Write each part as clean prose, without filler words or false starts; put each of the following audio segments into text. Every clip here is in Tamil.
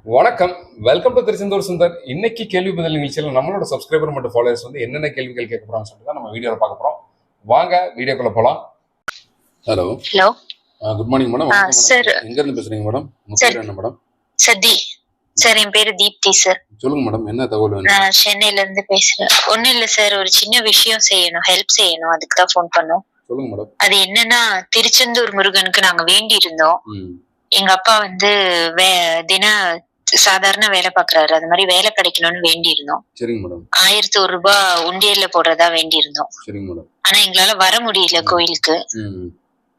வணக்கம். Welcome to Tiruchendur Sundar. இன்னைக்கு கேள்வி பதில் நிகழ்ச்சியில் நம்மளோட சப்ஸ்கிரைபர் மற்றும் ஃபாலோவர்ஸ் வந்து என்னென்ன கேள்விகள் கேட்க போறாங்கன்னு சொல்லிட்டு தான் நம்ம வீடியோவில் பார்க்க போறோம். வாங்க வீடியோக்குள்ள போலாம். Hello hello good morning madam. Sir எங்க இருந்து பேசுறீங்க மேடம்? உங்க பேர் என்ன மேடம்? சார் என் பேரு தீப்தி சார். சொல்லுங்க மேடம், என்ன தகவல் வேணும்? நான் சென்னையில இருந்து பேசுறேன். ஒண்ணும் இல்ல சார், ஒரு சின்ன விஷயம் செய்யணும், ஹெல்ப் செய்யணும், அதுக்கு தான் ஃபோன் பண்ணோம். சொல்லுங்க மேடம். அது என்னன்னா, திருச்செந்தூர் முருகனுக்கு நாங்க வேண்டி இருந்தோம். எங்க அப்பா வந்து தின சாதாரண வேலை பாக்குறாரு, அது மாதிரி வேலை கிடைக்கணும்னு வேண்டி இருந்தோம். சரிங்க மேடம். 1001 ரூபாய் உண்டியல்ல போடுறதா வேண்டி இருந்தோம். சரிங்க மேடம். ஆனா எங்களால வர முடியல கோயிலுக்கு.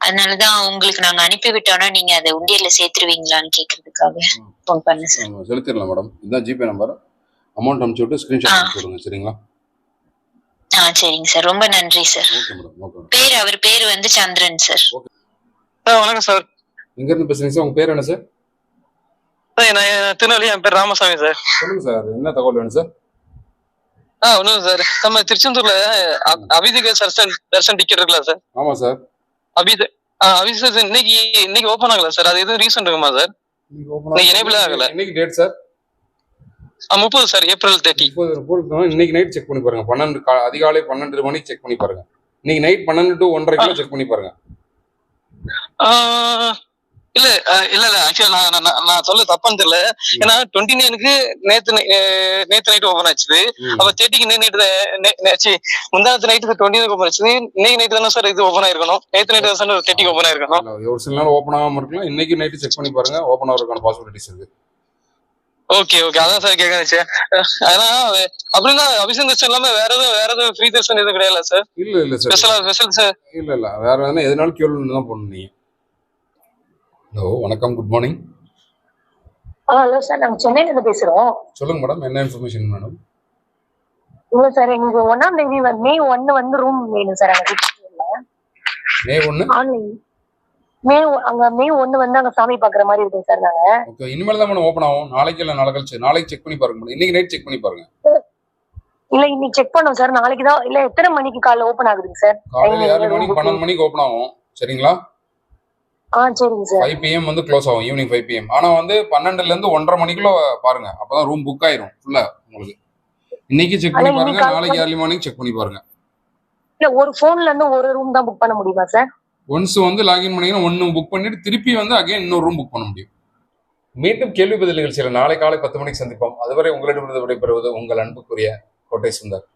அதனாலதான் உங்களுக்கு நாங்க அனுப்பி விட்டோம்னா நீங்க அதை உண்டியல்ல சேர்த்துருவீங்களான்னு கேக்குறதுக்காக ஃபோன் பண்ண சார். செலுத்திடலாம் மேடம். இதான் ஜிபே நம்பர். அமௌண்ட் அனுப்பிச்சு விட்டு ஸ்கிரீன்ஷாட் போடுங்க. சரிங்களா? சரிங்க சார், ரொம்ப நன்றி சார். Okay madam. ஓகே. அவர் பேரு வந்து சந்திரன் சார். வணக்கம் சார். எங்க இருந்து பேசுறீங்க சார்? உங்க பேர் என்ன சார்? திருநெல்வேலி. என் பேர் ராமசாமி சார். சொல்லுங்க சார், என்ன தகவல் வேணும் சார்? ஒண்ணும் சார், நம்ம திருச்செந்தூர்ல அபிதிக தர்ஷன் டிக்கெட் இருக்குல்ல சார்? ஆமா சார். அபிஷேக் இன்னைக்கு ஓபன் ஆகல சார். அது எதுவும் ரீசன் இருக்குமா சார்? இன்னைக்கு எனேபிள் ஆகல. இன்னைக்கு டேட் சார்? 30 sir, April 30. இன்னைக்கு நைட் செக் பண்ணி பாருங்க. 12 அதிகாலை 12 மணிக்கு செக் பண்ணி பாருங்க. இன்னைக்கு நைட் 12 to 1:30 செக் பண்ணி பாருங்க. இல்ல ஆக்சுவலா நான் சொல்ல தப்பான்னு தெரியல. ஏன்னா 29க்கு நேத்து நைட் ஓபன் ஆச்சு. அப்ப 30க்கு முந்தானத்து நைட்டு 29க்கு ஓபன் ஆச்சு. இன்னைக்கு நைட் தானே சார் இது ஓபன் ஆயிருக்கணும். நேத்து நைட் தான் சார் 30க்கு ஓபன் ஆயிருக்கணும். ஒரு சில நாள் ஓபன் ஆகாம இருக்கலாம். இன்னைக்கு நைட்டு செக் பண்ணி பாருங்க, ஓபன் ஆகிறதுக்கான பாசிபிலிட்டிஸ் இருக்கு. ஓகே, அதான் சார் கேட்க. ஆனா அப்படின்னா அபிஷேக் தர்ஷன் இல்லாம வேற எதுவும் ஃப்ரீ தர்ஷன் எதுவும் கிடையாது சார்? இல்ல ஸ்பெஷல் சார். இல்ல வேற எதனாலும் கேள்வி தான் போடணும் நீங்க. ஹலோ, வணக்கம், குட் மார்னிங். ஹலோ சார், நாங்க சென்னையில இருந்து பேசுறோம். சொல்லுங்க மேடம், என்ன இன்ஃபர்மேஷன் மேடம்? இல்ல சார், எங்களுக்கு 1ஆம் தேதி மே 1 வந்து ரூம் வேணும் சார். மே 1 ஆன்லைன் மே 1 வந்து அங்க சாமி பாக்குற மாதிரி இருக்கும் சார். நாங்க ஓகே, இனிமேல் தான் மேடம் ஓபன் ஆகும். நாளைக்கு இல்ல நாளை கழிச்சு. நாளைக்கு செக் பண்ணி பாருங்க மேடம். இன்னைக்கு நைட் செக் பண்ணி பாருங்க. இல்ல இன்னைக்கு செக் பண்ணோம் சார். நாளைக்கு தான். இல்ல எத்தனை மணிக்கு காலைல ஓபன் ஆகுதுங்க சார்? காலையில 7 மணிக்கு 12 மணிக்கு ஓபன் ஆகும். சரிங்களா? சரிங்க சார். 5 PM வந்து க்ளோஸ் ஆகும், ஈவினிங் 5 PM. ஆனா வந்து 12ல இருந்து 1:30 மணிக்குள்ள பாருங்க. அப்பதான் ரூம் புக் ஆயிரும் ஃபுல்லா உங்களுக்கு. இன்னைக்கு செக் பண்ணி பாருங்க, நாளைக்கு ஏர்லி மார்னிங் செக் பண்ணி பாருங்க. இல்ல ஒரு போன்ல இருந்து ஒரு ரூம் தான் புக் பண்ண முடியுமா சார்? ஒன்ஸ் வந்து லாகின் பண்ணீங்கன்னா ஒன்னு புக் பண்ணிட்டு திருப்பி வந்து அகைன் இன்னொரு ரூம் புக் பண்ண முடியும். மீண்டும் கேள்வி பதில் நிகழ்ச்சியில் நாளை காலை 10 மணிக்கு சந்திப்போம். அதுவரை உங்களிடமிருந்து விடைபெறுவது உங்கள் அன்புக்குரிய கோட்டை சுந்தர்.